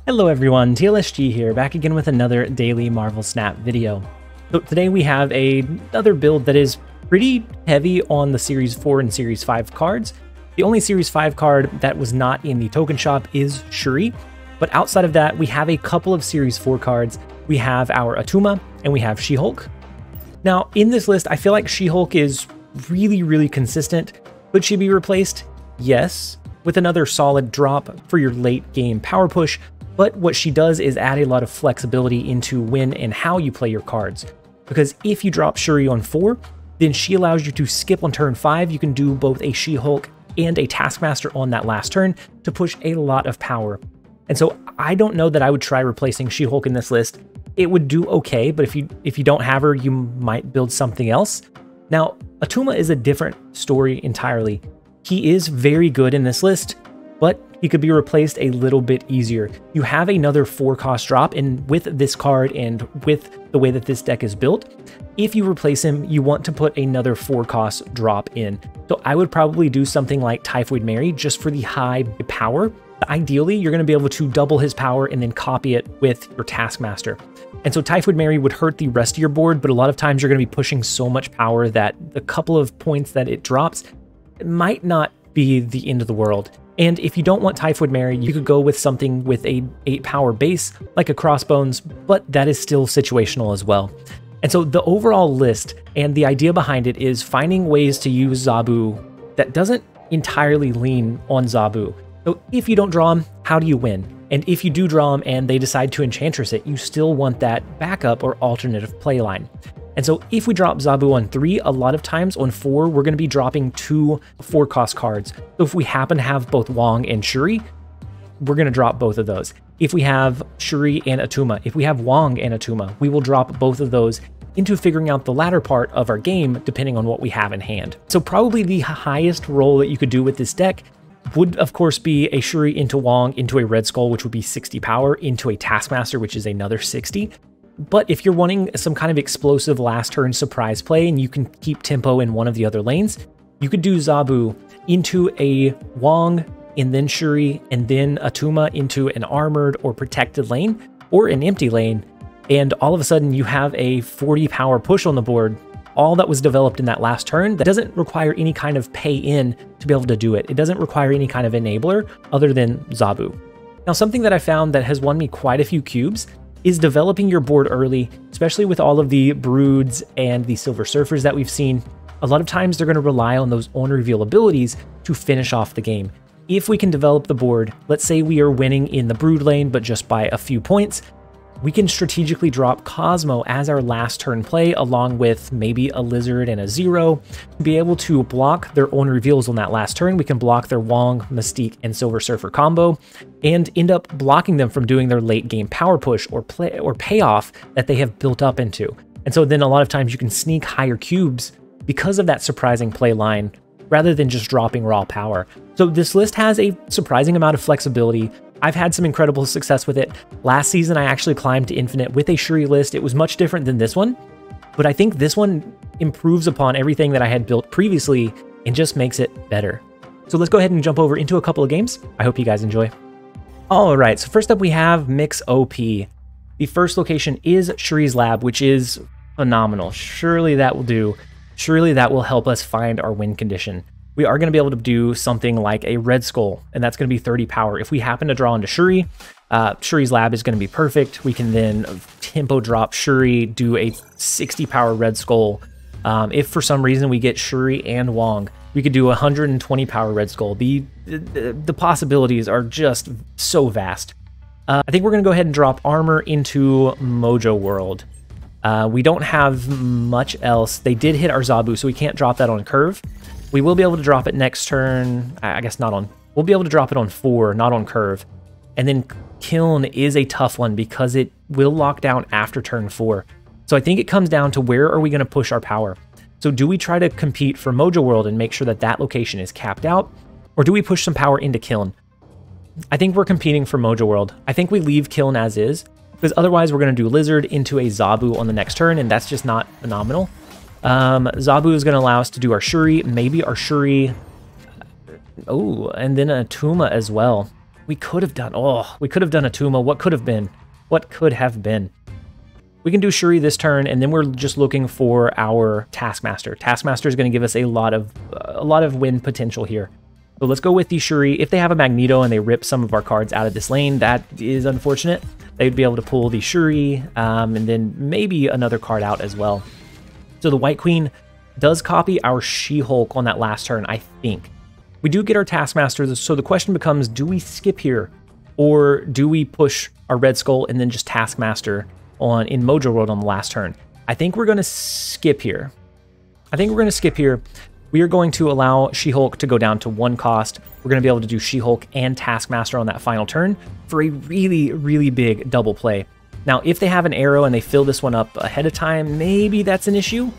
Hello everyone, TLSG here, back again with another daily Marvel Snap video. So today we have another build that is pretty heavy on the Series 4 and Series 5 cards. The only Series 5 card that was not in the token shop is Shuri, but outside of that we have a couple of Series 4 cards. We have our Attuma and we have She-Hulk. Now in this list I feel like She-Hulk is really consistent. Could she be replaced? Yes, with another solid drop for your late game power push. But what she does is add a lot of flexibility into when and how you play your cards. Because if you drop Shuri on 4, then she allows you to skip on turn 5. You can do both a She-Hulk and a Taskmaster on that last turn to push a lot of power. And so I don't know that I would try replacing She-Hulk in this list. It would do okay, but if you don't have her, you might build something else. Now, Attuma is a different story entirely. He is very good in this list, but he could be replaced a little bit easier. You have another 4-cost drop, and with this card and with the way that this deck is built, if you replace him, you want to put another 4-cost drop in. So I would probably do something like Typhoid Mary just for the high power. Ideally, you're going to be able to double his power and then copy it with your Taskmaster. And so Typhoid Mary would hurt the rest of your board, but a lot of times you're going to be pushing so much power that the couple of points that it drops, it might not be the end of the world. And if you don't want Typhoid Mary, you could go with something with a 8-power base, like a Crossbones, but that is still situational as well. And so the overall list and the idea behind it is finding ways to use Zabu that doesn't entirely lean on Zabu. So if you don't draw him, how do you win? And if you do draw him and they decide to Enchantress it, you still want that backup or alternative playline. And so if we drop Zabu on 3, a lot of times on 4, we're going to be dropping 2 4-cost cards. So if we happen to have both Wong and Shuri, we're going to drop both of those. If we have Shuri and Attuma, if we have Wong and Attuma, we will drop both of those into figuring out the latter part of our game, depending on what we have in hand. So probably the highest roll that you could do with this deck would of course be a Shuri into Wong into a Red Skull, which would be 60 power, into a Taskmaster, which is another 60. But if you're wanting some kind of explosive last turn surprise play and you can keep tempo in one of the other lanes, you could do Zabu into a Wong and then Shuri and then Attuma into an armored or protected lane or an empty lane. And all of a sudden you have a 40 power push on the board, all that was developed in that last turn that doesn't require any kind of pay in to be able to do it. It doesn't require any kind of enabler other than Zabu. Now, something that I found that has won me quite a few cubes is developing your board early, especially with all of the Broods and the Silver Surfers that we've seen. A lot of times they're going to rely on those on reveal abilities to finish off the game. If we can develop the board, let's say we are winning in the Brood lane, but just by a few points, we can strategically drop Cosmo as our last turn play, along with maybe a Lizard and a Zero, to be able to block their own reveals on that last turn. We can block their Wong, Mystique, and Silver Surfer combo, and end up blocking them from doing their late game power push or payoff that they have built up into. And so then a lot of times you can sneak higher cubes because of that surprising play line, rather than just dropping raw power. So this list has a surprising amount of flexibility. I've had some incredible success with it. Last season, I actually climbed to Infinite with a Shuri list. It was much different than this one, but I think this one improves upon everything that I had built previously and just makes it better. So let's go ahead and jump over into a couple of games. I hope you guys enjoy. All right, so first up we have Mix OP. The first location is Shuri's Lab, which is phenomenal. Surely that will do. Surely that will help us find our win condition. We are going to be able to do something like a Red Skull, and that's going to be 30 power. If we happen to draw into Shuri, Shuri's Lab is going to be perfect. We can then tempo drop Shuri, do a 60 power Red Skull. If for some reason we get Shuri and Wong, we could do a 120 power Red Skull. The possibilities are just so vast. I think we're going to go ahead and drop Armor into Mojo World. We don't have much else. They did hit our Zabu, so we can't drop that on Curve. We will be able to drop it next turn. I guess not on... We'll be able to drop it on 4, not on Curve. And then Kiln is a tough one because it will lock down after turn 4. So I think it comes down to where are we going to push our power. So do we try to compete for Mojo World and make sure that that location is capped out? Or do we push some power into Kiln? I think we're competing for Mojo World. I think we leave Kiln as is, because otherwise we're going to do Lizard into a Zabu on the next turn, and that's just not phenomenal. Zabu is going to allow us to do our Shuri, maybe our Shuri. Oh, and then a Attuma as well. We could have done, we could have done a Tuma. What could have been? What could have been? We can do Shuri this turn, and then we're just looking for our Taskmaster. Taskmaster is going to give us a lot of win potential here. So let's go with the Shuri. If they have a Magneto and they rip some of our cards out of this lane, that is unfortunate. They'd be able to pull the Shuri, and then maybe another card out as well. So the White Queen does copy our She-Hulk on that last turn, I think. We do get our Taskmaster, so the question becomes, do we skip here? Or do we push our Red Skull and then just Taskmaster in Mojo World on the last turn? I think we're going to skip here. We are going to allow She-Hulk to go down to 1 cost. We're going to be able to do She-Hulk and Taskmaster on that final turn for a really, really big double play. Now, if they have an arrow and they fill this one up ahead of time, maybe that's an issue.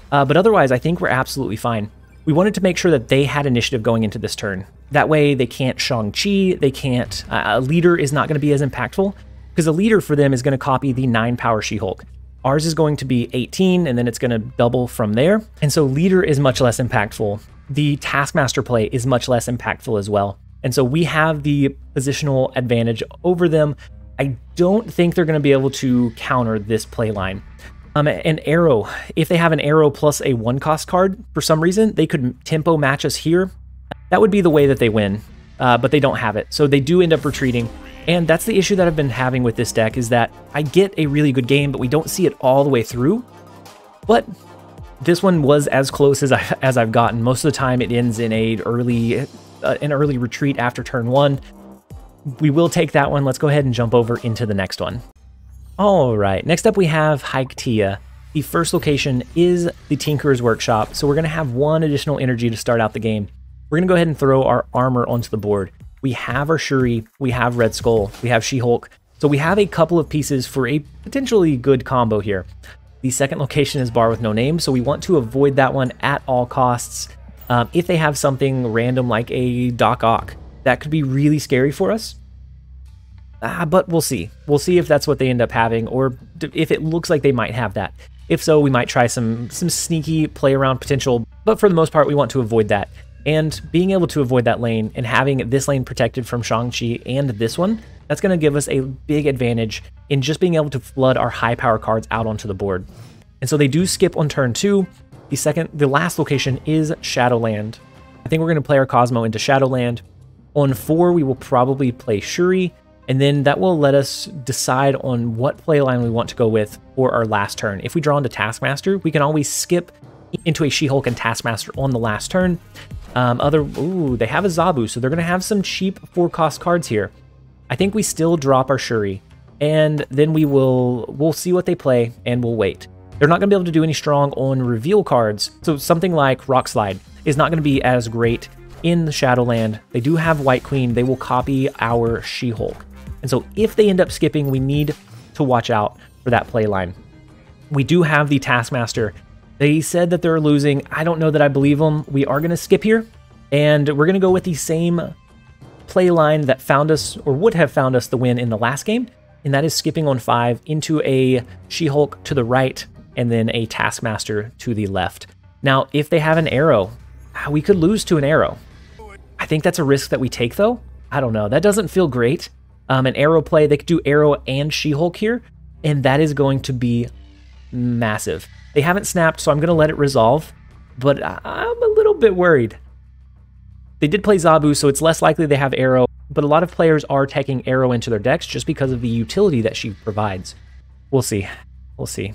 But otherwise, I think we're absolutely fine. We wanted to make sure that they had initiative going into this turn. That way, they can't Shang-Chi, they can't... a leader is not going to be as impactful, because a leader for them is going to copy the 9-power She-Hulk. Ours is going to be 18, and then it's going to double from there. And so leader is much less impactful. The Taskmaster play is much less impactful as well. And so we have the positional advantage over them. I don't think they're going to be able to counter this play line. An arrow, if they have an arrow plus a 1-cost card, for some reason, they could tempo match us here. That would be the way that they win, but they don't have it. So they do end up retreating. And that's the issue that I've been having with this deck, is that I get a really good game, but we don't see it all the way through. But this one was as close as I've gotten. Most of the time it ends in an early retreat after turn 1. We will take that one. Let's go ahead and jump over into the next one. All right, next up we have Haiktia. The first location is the Tinkerer's Workshop, so we're going to have 1 additional energy to start out the game. We're going to go ahead and throw our armor onto the board. We have our Shuri, we have Red Skull, we have She-Hulk, so we have a couple of pieces for a potentially good combo here. The second location is Bar with No Name, so we want to avoid that one at all costs. If they have something random like a Doc Ock, that could be really scary for us. But we'll see. We'll see if that's what they end up having, or if it looks like they might have that. If so, we might try some sneaky play around potential, but for the most part, we want to avoid that. And being able to avoid that lane and having this lane protected from Shang-Chi and this one, that's going to give us a big advantage in just being able to flood our high power cards out onto the board. And so they do skip on turn 2. The last location is Shadowland. I think we're going to play our Cosmo into Shadowland. On 4, we will probably play Shuri, and then that will let us decide on what play line we want to go with for our last turn. If we draw into Taskmaster, we can always skip into a She-Hulk and Taskmaster on the last turn. They have a Zabu, so they're going to have some cheap 4-cost cards here. I think we still drop our Shuri, and then we'll see what they play, and we'll wait. They're not going to be able to do any strong on reveal cards, so something like Rock Slide is not going to be as great in the Shadowland. They do have White Queen. They will copy our She-Hulk. And so if they end up skipping, we need to watch out for that play line. We do have the Taskmaster. They said that they're losing. I don't know that I believe them. We are going to skip here, and we're going to go with the same play line that found us, or would have found us, the win in the last game, and that is skipping on 5 into a She-Hulk to the right, and then a Taskmaster to the left. Now, if they have an arrow, we could lose to an arrow. I think that's a risk that we take, though. I don't know. That doesn't feel great. An arrow play, they could do arrow and She-Hulk here, and that is going to be massive. They haven't snapped, so I'm going to let it resolve, but I'm a little bit worried. They did play Zabu, so it's less likely they have arrow, but a lot of players are taking arrow into their decks just because of the utility that she provides. We'll see. We'll see.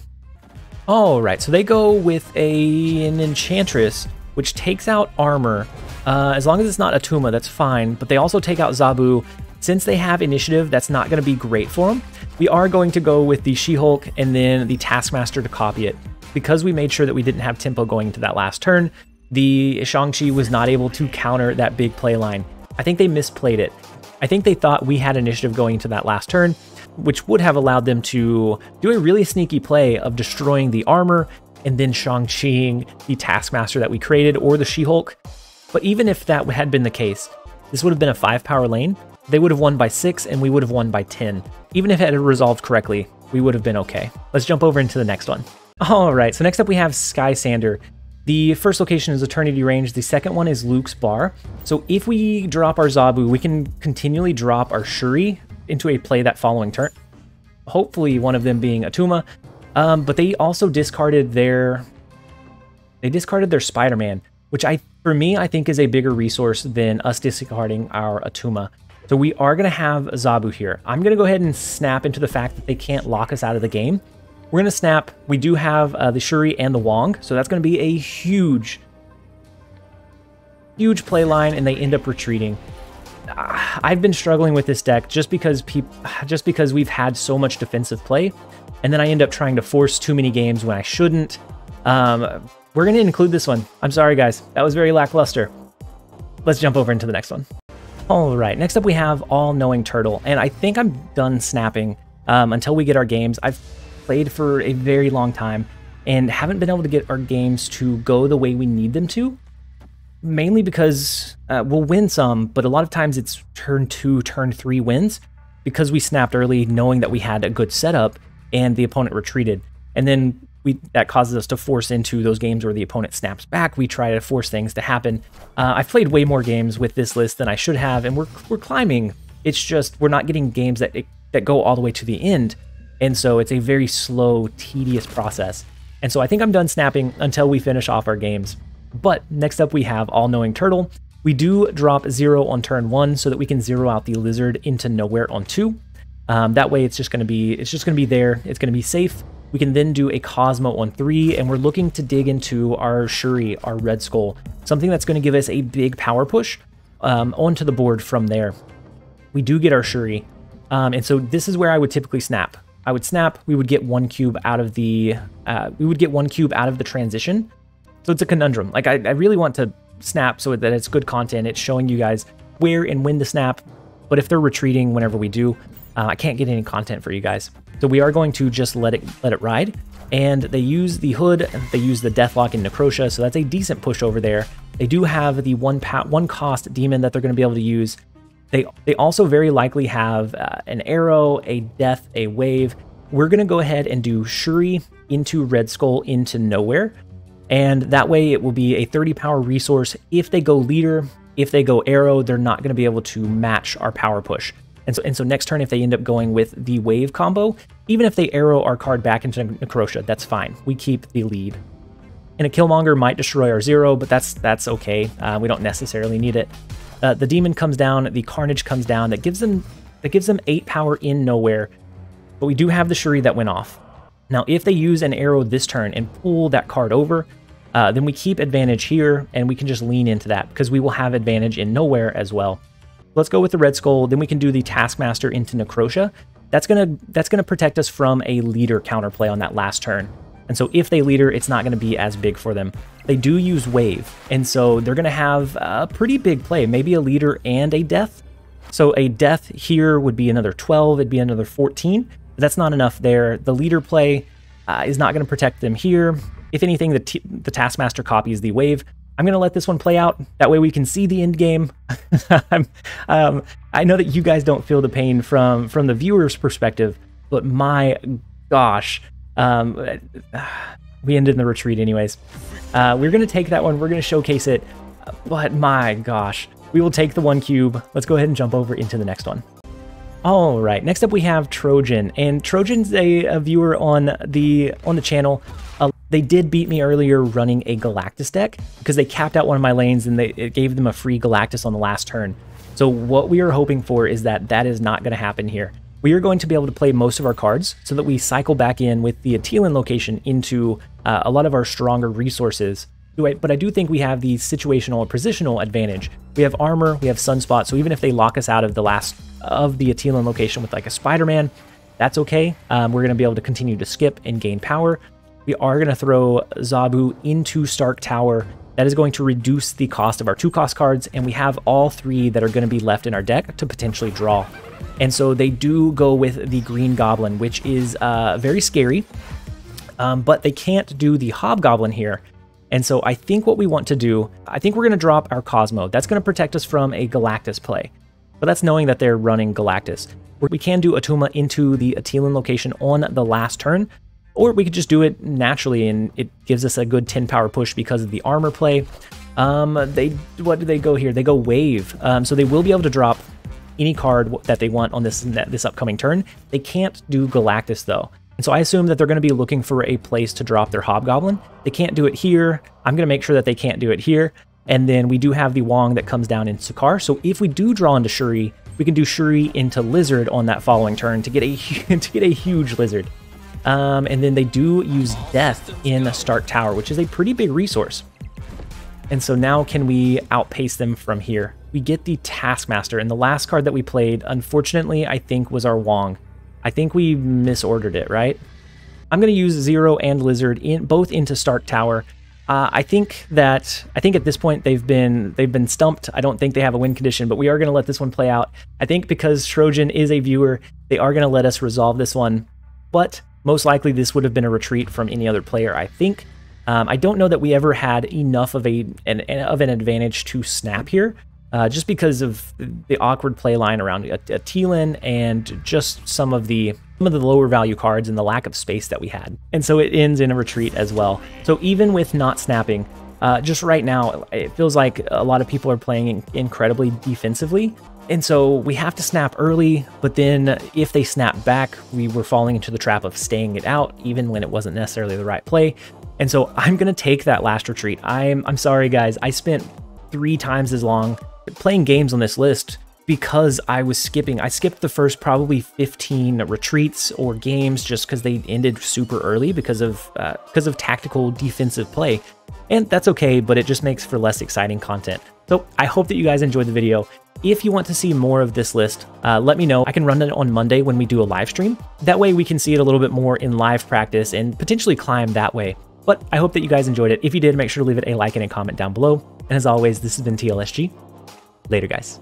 All right, so they go with an Enchantress, which takes out armor. As long as it's not Atuma, that's fine, but they also take out Zabu. Since they have initiative, that's not going to be great for them. We are going to go with the She-Hulk and then the Taskmaster to copy it. Because we made sure that we didn't have tempo going into that last turn, the Shang-Chi was not able to counter that big play line. I think they misplayed it. I think they thought we had initiative going into that last turn, which would have allowed them to do a really sneaky play of destroying the armor and then Shang-Chiing the Taskmaster that we created, or the She-Hulk. But even if that had been the case, this would have been a 5-power lane. They would have won by 6, and we would have won by 10. Even if it had resolved correctly, we would have been okay. Let's jump over into the next one. All right, so next up we have Sky Sander. The first location is Eternity Range. The second one is Luke's Bar. So if we drop our Zabu, we can continually drop our Shuri into a play that following turn. Hopefully one of them being Atuma. But they also discarded their Spider-Man, which for me, I think is a bigger resource than us discarding our Atuma. So we are going to have Zabu here. I'm going to go ahead and snap into the fact that they can't lock us out of the game. We're going to snap. We do have the Shuri and the Wong, so that's going to be a huge play line, and they end up retreating. I've been struggling with this deck just because we've had so much defensive play, and then I end up trying to force too many games when I shouldn't. We're going to include this one. I'm sorry, guys. That was very lackluster. Let's jump over into the next one. All right, next up we have All-Knowing Turtle, and I think I'm done snapping until we get our games. I've played for a very long time and haven't been able to get our games to go the way we need them to, mainly because we'll win some, but a lot of times it's turn 2, turn 3 wins because we snapped early knowing that we had a good setup and the opponent retreated. And then that causes us to force into those games where the opponent snaps back. We try to force things to happen. I've played way more games with this list than I should have, and we're climbing. It's just we're not getting games that go all the way to the end. And so it's a very slow, tedious process. And so I think I'm done snapping until we finish off our games. But next up we have All-Knowing Turtle. We do drop 0 on turn 1 so that we can 0 out the lizard into nowhere on 2. That way it's just going to be there. It's going to be safe. We can then do a Cosmo on 3, and we're looking to dig into our Shuri, our Red Skull, something that's going to give us a big power push onto the board from there. We do get our Shuri, and so this is where I would typically snap. I would snap. We would get 1 cube out of the transition. So it's a conundrum. Like I really want to snap so that it's good content. It's showing you guys where and when to snap. But if they're retreating whenever we do, I can't get any content for you guys. So we are going to just let it ride. And they use the Hood. They use the Deathlock and Necrotia. So that's a decent push over there. They do have the one cost demon that they're going to be able to use. They also very likely have an arrow, a death, a wave. We're going to go ahead and do Shuri into Red Skull into nowhere. And that way it will be a 30 power resource. If they go leader, if they go arrow, they're not going to be able to match our power push. And so next turn, if they end up going with the wave combo, even if they arrow our card back into Necrotia, that's fine. We keep the lead. And a Killmonger might destroy our 0, but that's okay. We don't necessarily need it. The demon comes down, the Carnage comes down. That gives them 8 power in nowhere. But we do have the Shuri that went off. Now, if they use an arrow this turn and pull that card over, then we keep advantage here, and we can just lean into that because we will have advantage in nowhere as well. Let's go with the Red Skull. Then we can do the Taskmaster into Necrotia. That's gonna protect us from a leader counterplay on that last turn. And so if they leader, it's not going to be as big for them. They do use wave, and so they're going to have a pretty big play, maybe a leader and a death. So a death here would be another 12, it'd be another 14. But that's not enough there. The leader play is not going to protect them here. If anything, the Taskmaster copies the wave. I'm going to let this one play out. That way we can see the end game. I know that you guys don't feel the pain from the viewer's perspective, but my gosh, we ended in the retreat anyways. We're going to take that one. We're going to showcase it, but my gosh, we will take the 1 cube. Let's go ahead and jump over into the next one. All right, next up we have Trojan, and Trojan's a viewer on the channel. They did beat me earlier running a Galactus deck because they capped out one of my lanes and it gave them a free Galactus on the last turn. So what we are hoping for is that is not going to happen here. We are going to be able to play most of our cards so that we cycle back in with the Atelan location into a lot of our stronger resources. But I do think we have the situational or positional advantage. We have armor, we have Sunspot, so even if they lock us out of the last of the Atelan location with like a Spider-Man, that's okay. We're going to be able to continue to skip and gain power. We are going to throw Zabu into Stark Tower. That is going to reduce the cost of our 2-cost cards, and we have all 3 that are going to be left in our deck to potentially draw. And so they do go with the Green Goblin, which is very scary, but they can't do the Hobgoblin here. And so I think what we want to do, I think we're going to drop our Cosmo. That's going to protect us from a Galactus play, but that's knowing that they're running Galactus. We can do Atuma into the Atelan location on the last turn, or we could just do it naturally and it gives us a good 10 power push because of the armor play. What do they go here? They go wave. So they will be able to drop any card that they want on this upcoming turn. They can't do Galactus though. And so I assume that they're going to be looking for a place to drop their Hobgoblin. They can't do it here. I'm going to make sure that they can't do it here. And then we do have the Wong that comes down in Sakaar. So if we do draw into Shuri, we can do Shuri into Lizard on that following turn to get a huge Lizard. And then they do use Death in Stark Tower, which is a pretty big resource. And so now can we outpace them from here? We get the Taskmaster, and the last card that we played, unfortunately, I think was our Wong. I think we misordered it, right? I'm going to use Zero and Lizard both into Stark Tower. I think at this point they've been stumped. I don't think they have a win condition, but we are going to let this one play out. I think because Trojan is a viewer, they are going to let us resolve this one, but most likely this would have been a retreat from any other player, I think. I don't know that we ever had enough of an advantage to snap here, just because of the awkward play line around a Teal'c and just some of the lower value cards and the lack of space that we had. And so it ends in a retreat as well. So even with not snapping, just right now, it feels like a lot of people are playing incredibly defensively. And so we have to snap early, but then if they snap back, we were falling into the trap of staying it out, even when it wasn't necessarily the right play. And so I'm going to take that last retreat. I'm sorry, guys. I spent 3 times as long playing games on this list because I was skipping. I skipped the first probably 15 retreats or games just because they ended super early because of tactical defensive play. And that's okay, but it just makes for less exciting content. So I hope that you guys enjoyed the video. If you want to see more of this list, let me know. I can run it on Monday when we do a live stream. That way we can see it a little bit more in live practice and potentially climb that way. But I hope that you guys enjoyed it. If you did, make sure to leave it a like and a comment down below. And as always, this has been TLSG. Later, guys.